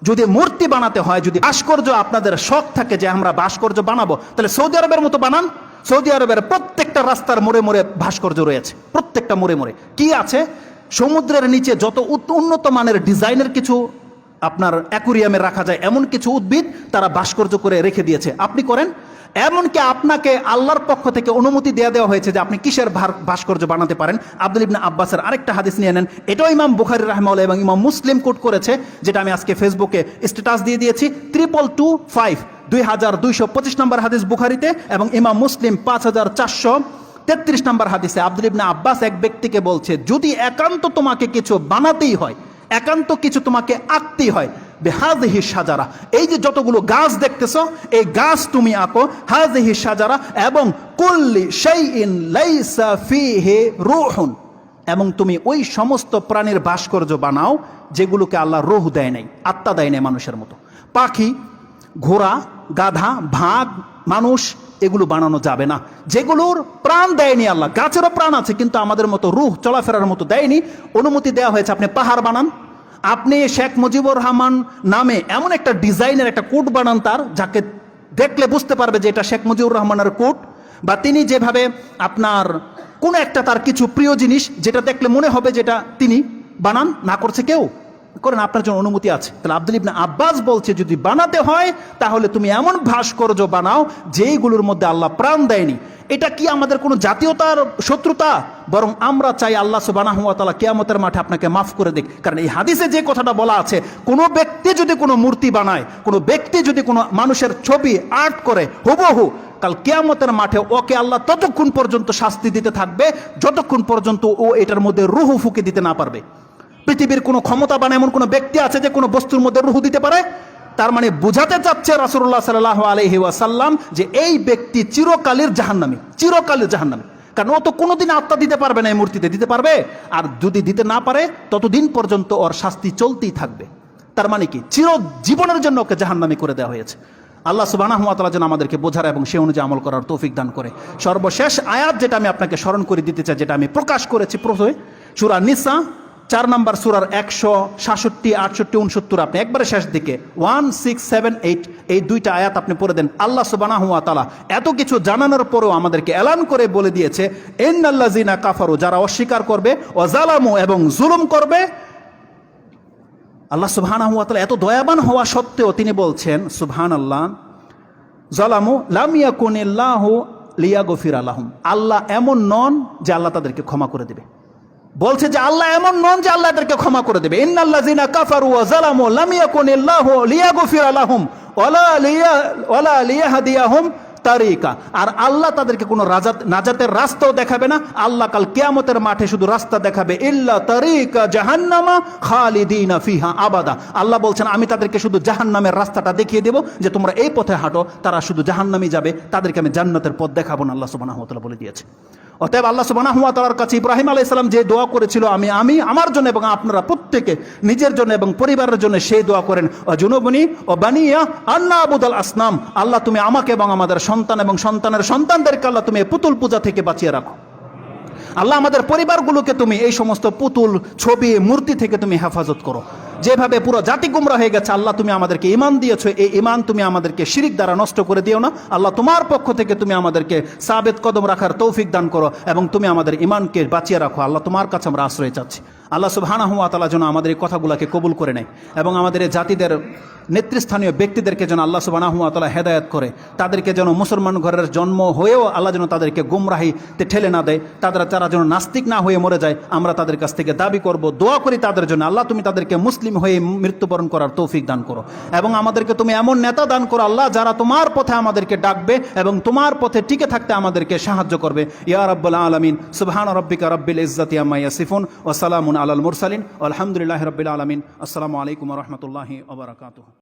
যদি মূর্তি বানাতে হয়, যদি ভাস্কর্য আপনাদের শখ থাকে যে আমরা ভাস্কর্য বানাবো, তাহলে সৌদি আরবের মতো বানান। সৌদি আরবের প্রত্যেকটা রাস্তার মোড়ে মোড়ে ভাস্কর্য রয়েছে, প্রত্যেকটা মোড়ে মোড়ে কি আছে? সমুদ্রের নিচে যত উন্নত মানের ডিজাইনের কিছু আপনার অ্যাকুরিয়ামে রাখা যায় এমন কিছু উদ্ভিদ তারা ভাস্কর্য করে রেখে দিয়েছে, আপনি করেন। এমনকি আপনাকে আল্লাহর পক্ষ থেকে অনুমতি দেওয়া হয়েছে যে আপনি কিসের ভাস্কর্য বানাতে পারেন। আব্দুল ইবনে আব্বাসের আরেকটা হাদিস নিয়ে নেন, এটাও ইমাম বুখারী রাহিমাহুল্লাহ এবং ইমাম মুসলিম কোট করেছে, যেটা আমি আজকে ফেসবুকে স্ট্যাটাস দিয়ে দিয়েছি। 2225 2225 নম্বর হাদিস বুখারীতে, এবং ইমাম মুসলিম 5433 নম্বর হাদিসে আব্দুল ইবনে আব্বাস এক ব্যক্তিকে বলছে, যদি একান্ত তোমাকে কিছু বানাতেই হয়, একান্ত কিছু তোমাকে আঁকতেই হয়, বেহাযিহি সাজারা, এই যে যতগুলো গাছ দেখতেছো এই গাছ তুমি আঁকো, হাযিহি সাজারা, এবং কুল্লি শাইইন লাইসা ফীহি রূহুন, এবং তুমি ওই সমস্ত প্রাণীর ভাস্কর্য বানাও যেগুলোকে আল্লাহ রূহ দেয় নাই, আত্মা দেয় নাই মানুষের মতো। পাখি, ঘোড়া, গাধা, ভাগ, মানুষ, এগুলো বানানো যাবে না যেগুলোর প্রাণ দেয়নি আল্লাহ। গাছেরও প্রাণ আছে কিন্তু আমাদের মতো রূহ চলাফেরার মতো দেয়নি। অনুমতি দেওয়া হয়েছে আপনি পাহাড় বানান, আপনি শেখ মুজিবুর রহমান নামে এমন একটা ডিজাইনের একটা কোট বানান তার, যাকে দেখলে বুঝতে পারবে যে এটা শেখ মুজিবুর রহমানের কোট, বা তিনি যেভাবে আপনার কোন একটা তার কিছু প্রিয় জিনিস যেটা দেখলে মনে হবে যেটা তিনি বানান, না করছে কেউ, করেন, আপনার জন্য অনুমতি আছে। তাহলে আব্দুল ইবনে আব্বাস বলছে যদি বানাতে হয় তাহলে তুমি এমন ভাস্কর্য বানাও যেইগুলোর মধ্যে আল্লাহ প্রাণ দেয়নি। এটা কি আমাদের কোনো জাতীয়তার শত্রুতা? বরং আমরা চাই আল্লাহ সুবহানাহু ওয়া তাআলা কিয়ামতের মাঠে আপনাকে মাফ করে দিক। কারণ এই হাদিসে যে কথাটা বলা আছে, কোনো ব্যক্তি যদি কোনো মূর্তি বানায়, কোনো ব্যক্তি যদি কোনো মানুষের ছবি আর্ট করে হুবহু, কাল কিয়ামতের মাঠে ওকে আল্লাহ ততক্ষণ পর্যন্ত শাস্তি দিতে থাকবে যতক্ষণ পর্যন্ত ও এটার মধ্যে রূহ ফুঁকে দিতে না পারবে। পৃথিবীর কোনো ক্ষমতাবান এমন কোনো ব্যক্তি আছে যে কোনো বস্তুর মধ্যে রূহ দিতে পারে? তার মানে বোঝাতে চাচ্ছে রাসূলুল্লাহ সাল্লাল্লাহু আলাইহি ওয়াসাল্লাম যে এই ব্যক্তি চিরকালের জাহান্নামী, চিরকালের জাহান্নামী। কারণ ও তো কোনোদিন আত্মা দিতে পারবে না, এই মূর্তিতে দিতে পারবে? আর যদি দিতে না পারে ততদিন পর্যন্ত ওর শাস্তি চলতেই থাকবে। তার মানে কি চিরজীবনের জন্য ওকে জাহান্নামী করে দেওয়া হয়েছে। আল্লাহ সুবহানাহু ওয়া তাআলা যেন আমাদেরকে বোঝার এবং সে অনুযায়ী আমল করার তৌফিক দান করে। সর্বশেষ আয়াত যেটা আমি আপনাকে স্মরণ করে দিতে চাই, যেটা আমি প্রকাশ করেছি প্রথমে, সূরা নিসা 4 নম্বর সূরার 167, 68, 69, আপনি একবারে শেষ দিকে 1, 6, 7, 8 এই দুইটা আয়াত আপনি পড়ে দেন। আল্লাহ সুবহানাহু ওয়া তাআলা এত কিছু জানানোর পরেও আমাদেরকে এলান করে বলে দিয়েছে, ইন্নাল্লাযিনা কাফারু, যারা অস্বীকার করবে, ওয়া যালামু, এবং জুলুম করবে। আল্লাহ সুবহানাহু ওয়া তাআলা এত দয়াবান হওয়া সত্ত্বেও তিনি বলছেন সুবহানাল্লাহ, যালামু লাম ইয়াকুনিল্লাহু লিয়াগফিরা লাহুম, আল্লাহ এমন নন যে আল্লাহ তাদেরকে ক্ষমা করে দেবে। বলছে যে আল্লাহ এমন নন যে আল্লাহ এদেরকে ক্ষমা করে দেবে। ইন্নাল্লাযিনা কাফারু ওয়া যালামু লাম ইয়াকুনিল্লাহু লিয়াগফিরা লাহুম ওয়ালা লিয়াহদিয়াহুম তারিকা, আর আল্লাহ তাদেরকে কোনো নাজাতের রাস্তাও দেখাবে না। আল্লাহ কাল কিয়ামতের মাঠে শুধু রাস্তা দেখাবে, ইল্লা তারিকা জাহান্নামা খালিদিনা ফিহা আবাদা। আল্লাহ বলছেন আমি তাদেরকে শুধু জাহান্নামের রাস্তাটা দেখিয়ে দেব, যে তোমরা এই পথে হাঁটো, তারা শুধু জাহান্নামে যাবে, তাদেরকে আমি জান্নাতের পথ দেখাবো না, আল্লাহ সুবহানাহু ওয়া তাআলা বলে দিয়েছে। অতএব আল্লাহ সুবহানাহু ওয়া তাআলার কাছে ইব্রাহিম আলাইহিস সালাম যে দোয়া করেছিল, আমি আমার জন্য এবং আপনারা প্রত্যেকে নিজের জন্য এবং পরিবারের জন্য সেই দোয়া করেন, জুনুবনি ও বানিয়া আন্না আবুদাল আসনাম, আল্লাহ তুমি আমাকে এবং আমাদের সন্তান এবং সন্তানের সন্তানদেরকে আল্লাহ তুমি পুতুল পূজা থেকে বাঁচিয়ে রাখো। আল্লাহ আমাদের পরিবারগুলোকে তুমি এই সমস্ত পুতুল, ছবি, মূর্তি থেকে তুমি হেফাজত করো। যেভাবে পুরো জাতি গুমরা হয়ে গেছে, আল্লাহ তুমি আমাদেরকে ঈমান দিয়েছো, এই ঈমান তুমি আমাদেরকে শিরিক দ্বারা নষ্ট করে দিও না। আল্লাহ তোমার পক্ষ থেকে তুমি আমাদেরকে সাবেত কদম রাখার তৌফিক দান করো এবং তুমি আমাদের ঈমানকে বাঁচিয়ে রাখো। আল্লাহ তোমার কাছে আমরা আশ্রয় চাচ্ছি। আল্লাহ সুবহানাহু ওয়া তাআলা যেন আমাদের এই কথাগুলোকে কবুল করে নেয় এবং আমাদের এই জাতিদের নেতৃস্থানীয় ব্যক্তিদেরকে যেন আল্লাহ সুবহানাহু ওয়া তাআলা হেদায়েত করে, তাদেরকে যেন মুসলমান ঘরের জন্ম হয়েও আল্লাহ যেন তাদেরকে গুমরাহিতে ঠেলে না দেয়, তারা যেন নাস্তিক না হয়ে মরে যায়, আমরা তাদের কাছ থেকে দাবি করব, দোয়া করি তাদের জন্য। আল্লাহ তুমি তাদেরকে মুসলিম হয়ে মৃত্যুবরণ করার তৌফিক দান করো এবং আমাদেরকে তুমি এমন নেতা দান করো আল্লাহ, যারা তোমার পথে আমাদেরকে ডাকবে এবং তোমার পথে টিকে থাকতে আমাদেরকে সাহায্য করবে। ইয়া রাব্বাল আলামিন, সুবহান রাব্বিকা রাব্বিল ইজ্জাতি আম্মা ইয়াসিফুন ওয়া সালামুন আলাল মুরসালিন, আলহামদুলিল্লাহি রাব্বিল আলামিন। আসসালামু আলাইকুম ওয়া রাহমাতুল্লাহি ওয়া বারাকাতুহু।